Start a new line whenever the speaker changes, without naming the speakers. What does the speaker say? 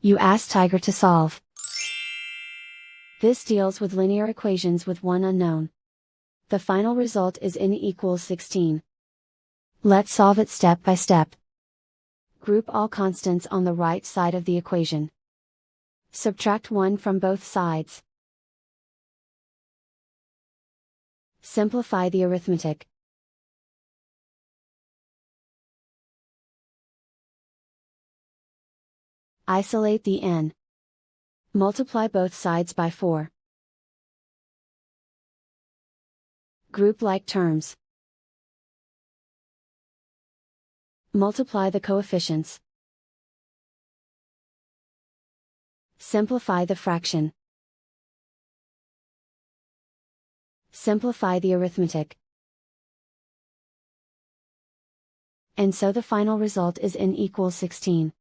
You ask Tiger to solve. This deals with linear equations with one unknown. The final result is n equals 16. Let's solve it step by step. Group all constants on the right side of the equation. Subtract 1 from both sides. Simplify the arithmetic. Isolate the n. Multiply both sides by 4. Group like terms. Multiply the coefficients. Simplify the fraction. Simplify the arithmetic. And so the final result is n equals 16.